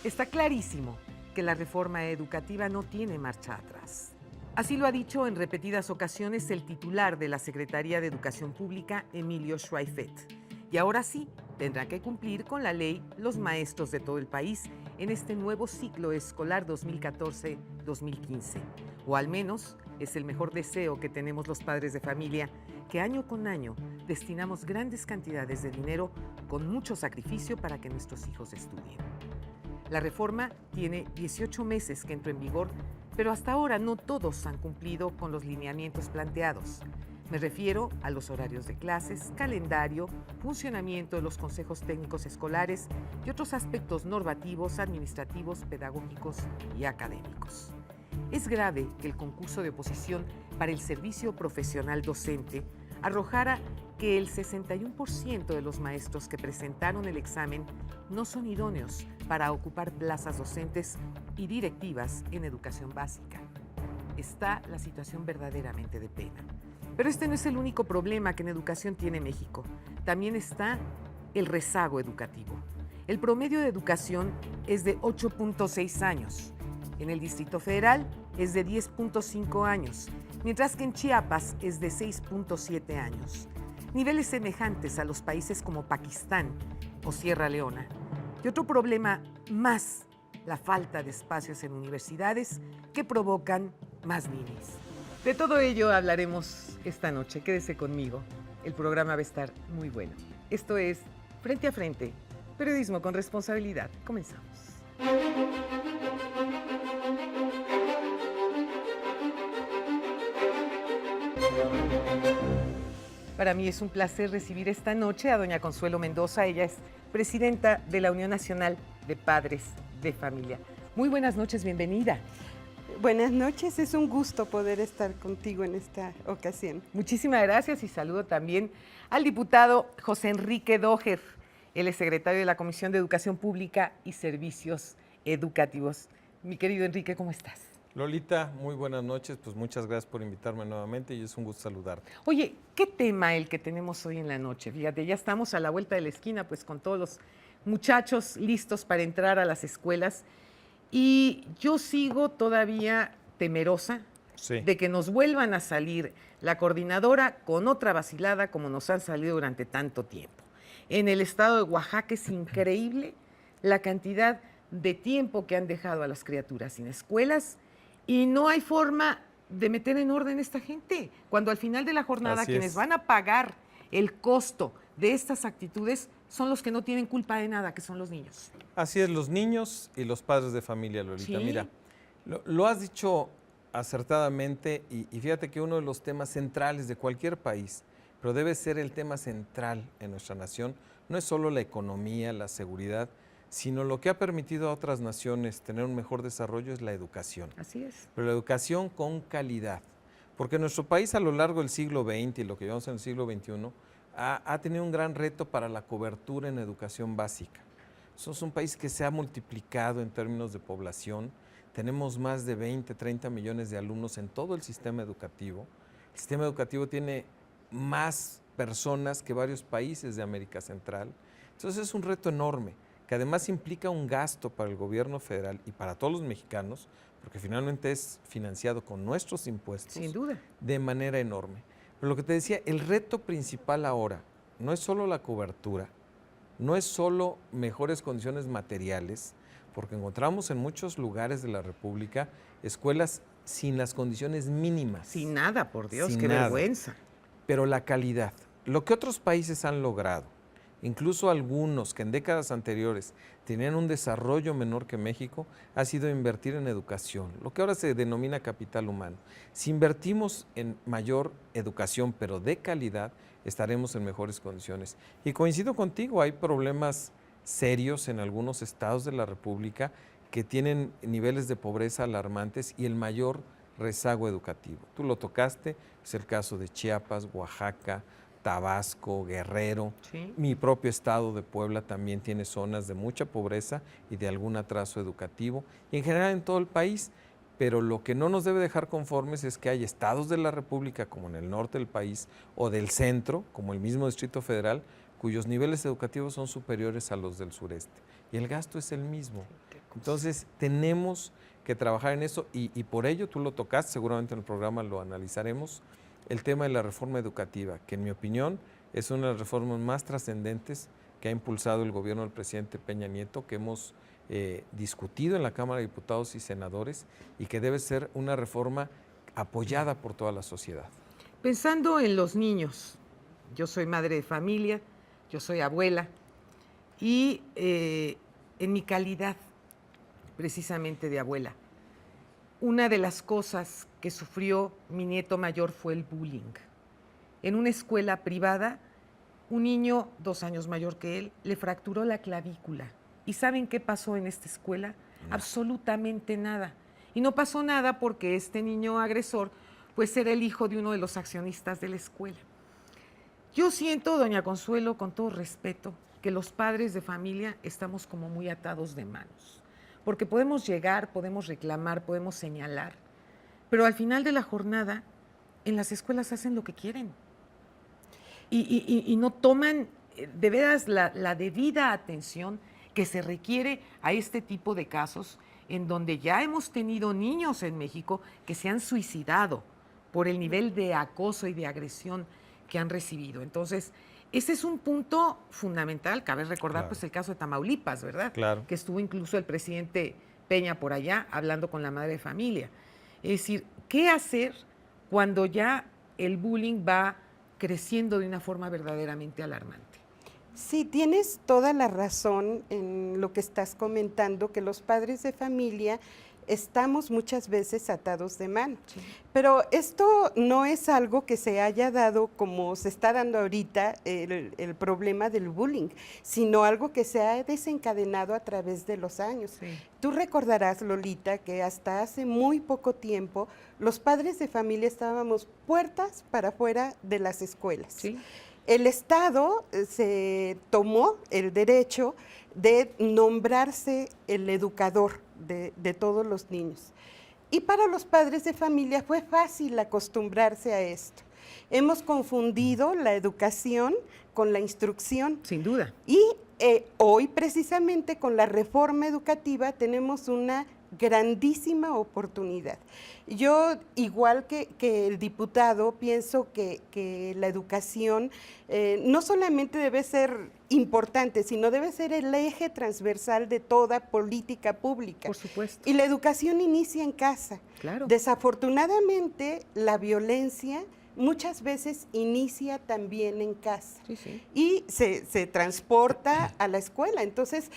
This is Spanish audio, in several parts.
Está clarísimo que la reforma educativa no tiene marcha atrás. Así lo ha dicho en repetidas ocasiones el titular de la Secretaría de Educación Pública, Emilio Schweifet. Y ahora sí, tendrán que cumplir con la ley los maestros de todo el país en este nuevo ciclo escolar 2014-2015. O al menos es el mejor deseo que tenemos los padres de familia, que año con año destinamos grandes cantidades de dinero con mucho sacrificio para que nuestros hijos estudien. La reforma tiene 18 meses que entró en vigor, pero hasta ahora no todos han cumplido con los lineamientos planteados. Me refiero a los horarios de clases, calendario, funcionamiento de los consejos técnicos escolares y otros aspectos normativos, administrativos, pedagógicos y académicos. Es grave que el concurso de oposición para el servicio profesional docente arrojara que el 61% de los maestros que presentaron el examen no son idóneos para ocupar plazas docentes y directivas en educación básica. Está la situación verdaderamente de pena. Pero este no es el único problema que en educación tiene México. También está el rezago educativo. El promedio de educación es de 8.6 años. En el Distrito Federal es de 10.5 años, mientras que en Chiapas es de 6.7 años. Niveles semejantes a los países como Pakistán o Sierra Leona. Y otro problema más, la falta de espacios en universidades que provocan más ninis. De todo ello hablaremos esta noche. Quédese conmigo. El programa va a estar muy bueno. Esto es Frente a Frente, periodismo con responsabilidad. Comenzamos. Para mí es un placer recibir esta noche a doña Consuelo Mendoza. Ella es presidenta de la Unión Nacional de Padres de Familia. Muy buenas noches, bienvenida. Buenas noches, es un gusto poder estar contigo en esta ocasión. Muchísimas gracias y saludo también al diputado José Enrique Doher. Él es secretario de la Comisión de Educación Pública y Servicios Educativos. Mi querido Enrique, ¿cómo estás? Lolita, muy buenas noches, pues muchas gracias por invitarme nuevamente y es un gusto saludarte. Oye, ¿qué tema el que tenemos hoy en la noche? Fíjate, ya estamos a la vuelta de la esquina, pues con todos los muchachos listos para entrar a las escuelas y yo sigo todavía temerosa de que nos vuelvan a salir la coordinadora con otra vacilada como nos han salido durante tanto tiempo. En el estado de Oaxaca es increíble la cantidad de tiempo que han dejado a las criaturas sin escuelas y no hay forma de meter en orden a esta gente, cuando al final de la jornada quienes van a pagar el costo de estas actitudes son los que no tienen culpa de nada, que son los niños. Así es, los niños y los padres de familia, Lolita. ¿Sí? Mira, lo has dicho acertadamente y fíjate que uno de los temas centrales de cualquier país, pero debe ser el tema central en nuestra nación, no es solo la economía, la seguridad, sino lo que ha permitido a otras naciones tener un mejor desarrollo es la educación. Así es. Pero la educación con calidad, porque nuestro país a lo largo del siglo XX y lo que llevamos en el siglo XXI ha tenido un gran reto para la cobertura en educación básica. Somos un país que se ha multiplicado en términos de población, tenemos más de 20, 30 millones de alumnos en todo el sistema educativo. El sistema educativo tiene más personas que varios países de América Central. Entonces es un reto enorme, que además implica un gasto para el gobierno federal y para todos los mexicanos, porque finalmente es financiado con nuestros impuestos. Sin duda. De manera enorme. Pero lo que te decía, el reto principal ahora no es solo la cobertura, no es solo mejores condiciones materiales, porque encontramos en muchos lugares de la República escuelas sin las condiciones mínimas. Sin nada, por Dios, sin qué nada. vergüenza. Pero la calidad, lo que otros países han logrado, incluso algunos que en décadas anteriores tenían un desarrollo menor que México, ha sido invertir en educación, lo que ahora se denomina capital humano. Si invertimos en mayor educación, pero de calidad, estaremos en mejores condiciones. Y coincido contigo, hay problemas serios en algunos estados de la República que tienen niveles de pobreza alarmantes y el mayor rezago educativo. Tú lo tocaste, es el caso de Chiapas, Oaxaca, Tabasco, Guerrero. Sí. Mi propio estado de Puebla también tiene zonas de mucha pobreza y de algún atraso educativo, y en general en todo el país. Pero lo que no nos debe dejar conformes es que hay estados de la República, como en el norte del país, o del centro, como el mismo Distrito Federal, cuyos niveles educativos son superiores a los del sureste. Y el gasto es el mismo. Entonces, tenemos que trabajar en eso y por ello tú lo tocaste, seguramente en el programa lo analizaremos, el tema de la reforma educativa, que en mi opinión es una de las reformas más trascendentes que ha impulsado el gobierno del presidente Peña Nieto, que hemos discutido en la Cámara de Diputados y Senadores y que debe ser una reforma apoyada por toda la sociedad. Pensando en los niños, yo soy madre de familia, yo soy abuela y en mi calidad precisamente de abuela, una de las cosas que sufrió mi nieto mayor fue el bullying. En una escuela privada, un niño 2 años mayor que él le fracturó la clavícula. ¿Y saben qué pasó en esta escuela? No. Absolutamente nada. Y no pasó nada porque este niño agresor pues era el hijo de uno de los accionistas de la escuela. Yo siento, doña Consuelo, con todo respeto, que los padres de familia estamos como muy atados de manos. Porque podemos llegar, podemos reclamar, podemos señalar, pero al final de la jornada en las escuelas hacen lo que quieren. Y no toman de veras la debida atención que se requiere a este tipo de casos en donde ya hemos tenido niños en México que se han suicidado por el nivel de acoso y de agresión que han recibido. Entonces, ese es un punto fundamental. Cabe recordar pues el caso de Tamaulipas, ¿verdad? Claro. Que estuvo incluso el presidente Peña por allá hablando con la madre de familia. Es decir, ¿qué hacer cuando ya el bullying va creciendo de una forma verdaderamente alarmante? Sí, tienes toda la razón en lo que estás comentando, que los padres de familia estamos muchas veces atados de mano. Sí. Pero esto no es algo que se haya dado como se está dando ahorita el problema del bullying, sino algo que se ha desencadenado a través de los años. Sí. Tú recordarás, Lolita, que hasta hace muy poco tiempo los padres de familia estábamos puertas para afuera de las escuelas. Sí. El Estado se tomó el derecho de nombrarse el educador de todos los niños. Y para los padres de familia fue fácil acostumbrarse a esto. Hemos confundido la educación con la instrucción. Sin duda. Y hoy, precisamente, con la reforma educativa, tenemos una grandísima oportunidad. Yo, igual que el diputado, pienso que la educación no solamente debe ser importante, sino debe ser el eje transversal de toda política pública. Por supuesto. Y la educación inicia en casa. Claro. Desafortunadamente, la violencia muchas veces inicia también en casa. Sí, sí. Y se transporta a la escuela. Entonces,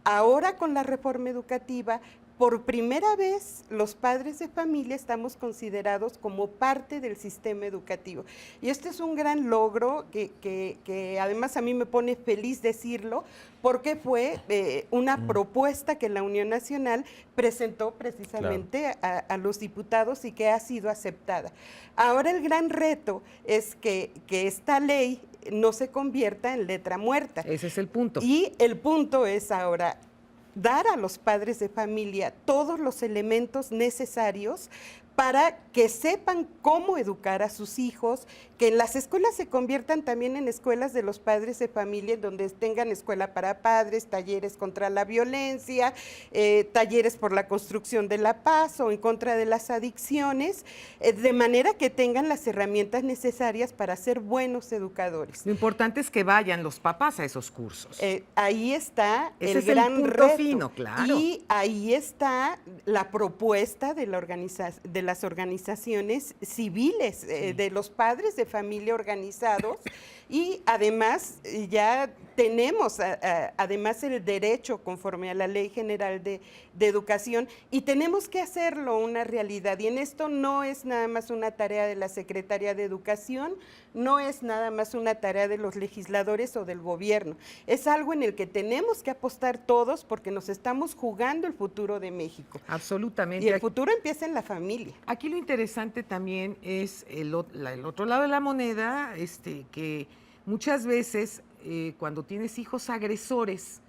ahora con la reforma educativa, por primera vez los padres de familia estamos considerados como parte del sistema educativo. Y este es un gran logro que además a mí me pone feliz decirlo, porque fue una propuesta que la Unión Nacional presentó precisamente a los diputados y que ha sido aceptada. Ahora el gran reto es que esta ley no se convierta en letra muerta. Ese es el punto. Y el punto es ahora dar a los padres de familia todos los elementos necesarios para que sepan cómo educar a sus hijos, que en las escuelas se conviertan también en escuelas de los padres de familia, donde tengan escuela para padres, talleres contra la violencia, talleres por la construcción de la paz o en contra de las adicciones, de manera que tengan las herramientas necesarias para ser buenos educadores. Lo importante es que vayan los papás a esos cursos. Ahí está el gran reto. Fino, claro. Y ahí está la propuesta de las organizaciones civiles, de los padres de familia organizados, y además ya tenemos además el derecho conforme a la Ley General de Educación, y tenemos que hacerlo una realidad. Y en esto no es nada más una tarea de la Secretaría de Educación, no es nada más una tarea de los legisladores o del gobierno, es algo en el que tenemos que apostar todos porque nos estamos jugando el futuro de México. Absolutamente. Y el futuro empieza en la familia. Aquí lo interesante también es el otro lado de la moneda, que muchas veces cuando tienes hijos agresores,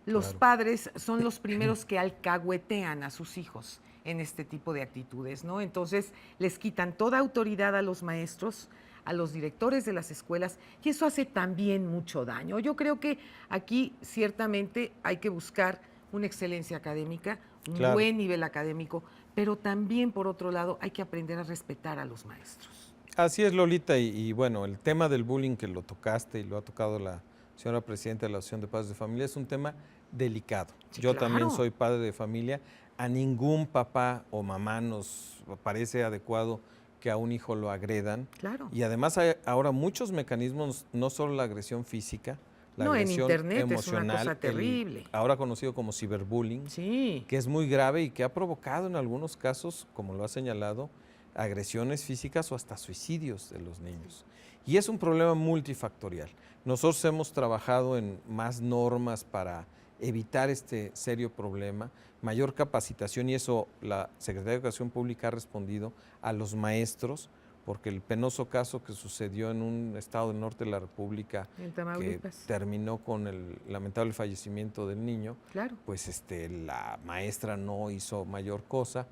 los padres son los primeros que alcahuetean a sus hijos en este tipo de actitudes, ¿no? Entonces les quitan toda autoridad a los maestros, a los directores de las escuelas, y eso hace también mucho daño. Yo creo que aquí ciertamente hay que buscar una excelencia académica, un Claro. buen nivel académico, pero también, por otro lado, hay que aprender a respetar a los maestros. Así es, Lolita, y bueno, el tema del bullying que lo tocaste y lo ha tocado la señora presidenta de la Asociación de Padres de Familia es un tema delicado. Sí, Yo claro. también soy padre de familia. A ningún papá o mamá nos parece adecuado que a un hijo lo agredan. Claro. Y además hay ahora muchos mecanismos, no solo la agresión física, la No, en agresión internet es una emocional, cosa terrible. ahora conocido como ciberbullying, Sí. que es muy grave y que ha provocado en algunos casos, como lo ha señalado, agresiones físicas o hasta suicidios de los niños. Y es un problema multifactorial. Nosotros hemos trabajado en más normas para evitar este serio problema, mayor capacitación, y eso la Secretaría de Educación Pública ha respondido a los maestros, porque el penoso caso que sucedió en un estado del norte de la República, En que Tamaulipas. terminó con el lamentable fallecimiento del niño, Claro. pues la maestra no hizo mayor cosa,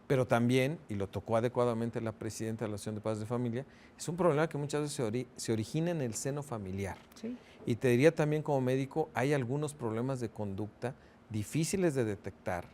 pero también, y lo tocó adecuadamente la presidenta de la Asociación de Padres de Familia, es un problema que muchas veces se origina en el seno familiar. Sí. Y te diría también como médico, hay algunos problemas de conducta difíciles de detectar,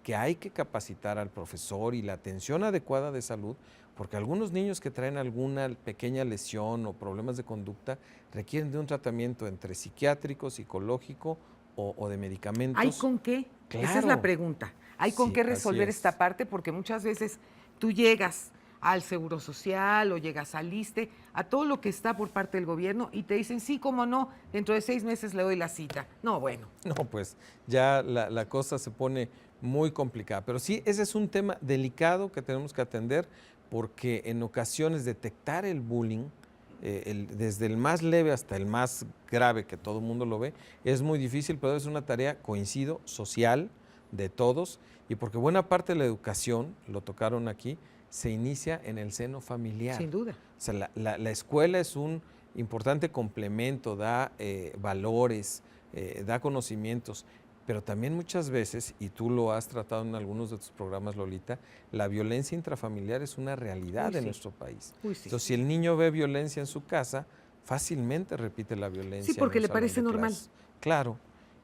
que hay que capacitar al profesor y la atención adecuada de salud, porque algunos niños que traen alguna pequeña lesión o problemas de conducta requieren de un tratamiento entre psiquiátrico, psicológico o de medicamentos. ¿Hay con qué? Esa es Claro. la pregunta. ¿Hay con Sí, qué así resolver es. esta parte? Porque muchas veces tú llegas al Seguro Social o llegas al ISSSTE, a todo lo que está por parte del gobierno y te dicen, sí, cómo no, dentro de 6 meses le doy la cita. No, bueno. No, pues ya la cosa se pone muy complicada. Pero sí, ese es un tema delicado que tenemos que atender, porque en ocasiones detectar el bullying, desde el más leve hasta el más grave, que todo el mundo lo ve, es muy difícil, pero es una tarea, coincido, social de todos, y porque buena parte de la educación, lo tocaron aquí, se inicia en el seno familiar. Sin duda. O sea, la escuela es un importante complemento, da valores, da conocimientos, pero también muchas veces, y tú lo has tratado en algunos de tus programas, Lolita, la violencia intrafamiliar es una realidad Uy, en sí. nuestro país. Uy, sí. Entonces, si el niño ve violencia en su casa, fácilmente repite la violencia. Sí, porque en un le salón parece de normal. clases. Claro,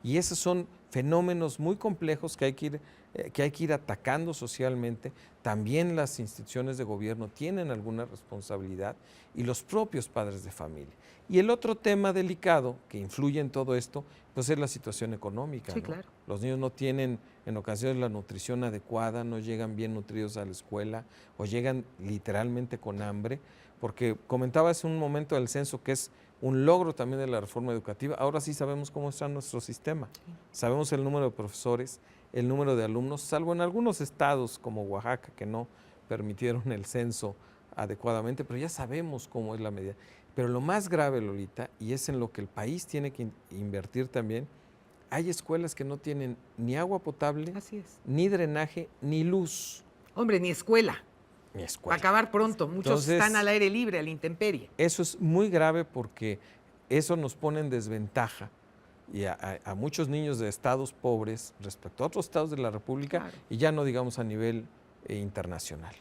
y esos son fenómenos muy complejos que hay que ir atacando socialmente. También las instituciones de gobierno tienen alguna responsabilidad y los propios padres de familia. Y el otro tema delicado que influye en todo esto, pues es la situación económica. Sí, ¿no? claro. Los niños no tienen en ocasiones la nutrición adecuada, no llegan bien nutridos a la escuela o llegan literalmente con hambre, porque comentaba hace un momento del censo que es un logro también de la reforma educativa. Ahora sí sabemos cómo está nuestro sistema. Sabemos el número de profesores, el número de alumnos, salvo en algunos estados como Oaxaca que no permitieron el censo adecuadamente, pero ya sabemos cómo es la medida. Pero lo más grave, Lolita, y es en lo que el país tiene que invertir también, hay escuelas que no tienen ni agua potable, Así es. ni drenaje, ni luz, Hombre, ni escuela. ni Va a escuela. acabar pronto. Muchos Entonces, están al aire libre, a la intemperie. Eso es muy grave porque eso nos pone en desventaja y a muchos niños de estados pobres respecto a otros estados de la República, Claro. y ya no digamos a nivel internacional.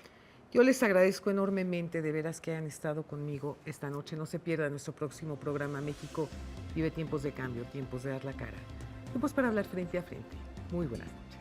Yo les agradezco enormemente, de veras, que hayan estado conmigo esta noche. No se pierda nuestro próximo programa. México vive tiempos de cambio, tiempos de dar la cara. Tiempos para hablar frente a frente. Muy buenas noches.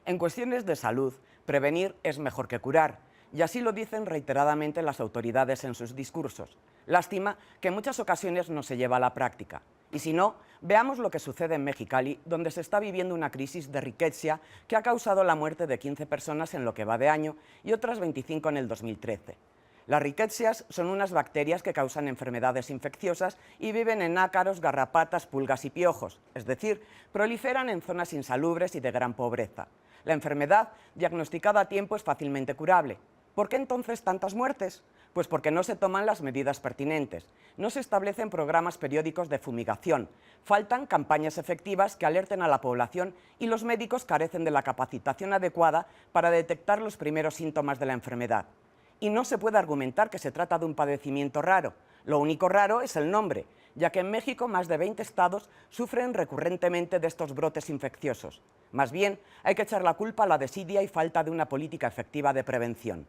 En cuestiones de salud, prevenir es mejor que curar, y así lo dicen reiteradamente las autoridades en sus discursos. Lástima que en muchas ocasiones no se lleva a la práctica. Y si no, veamos lo que sucede en Mexicali, donde se está viviendo una crisis de riqueza que ha causado la muerte de 15 personas en lo que va de año y otras 25 en el 2013. Las riquecias son unas bacterias que causan enfermedades infecciosas y viven en ácaros, garrapatas, pulgas y piojos, es decir, proliferan en zonas insalubres y de gran pobreza. La enfermedad, diagnosticada a tiempo, es fácilmente curable. ¿Por qué entonces tantas muertes? Pues porque no se toman las medidas pertinentes, no se establecen programas periódicos de fumigación, faltan campañas efectivas que alerten a la población y los médicos carecen de la capacitación adecuada para detectar los primeros síntomas de la enfermedad. Y no se puede argumentar que se trata de un padecimiento raro. Lo único raro es el nombre, ya que en México más de 20 estados sufren recurrentemente de estos brotes infecciosos. Más bien, hay que echar la culpa a la desidia y falta de una política efectiva de prevención.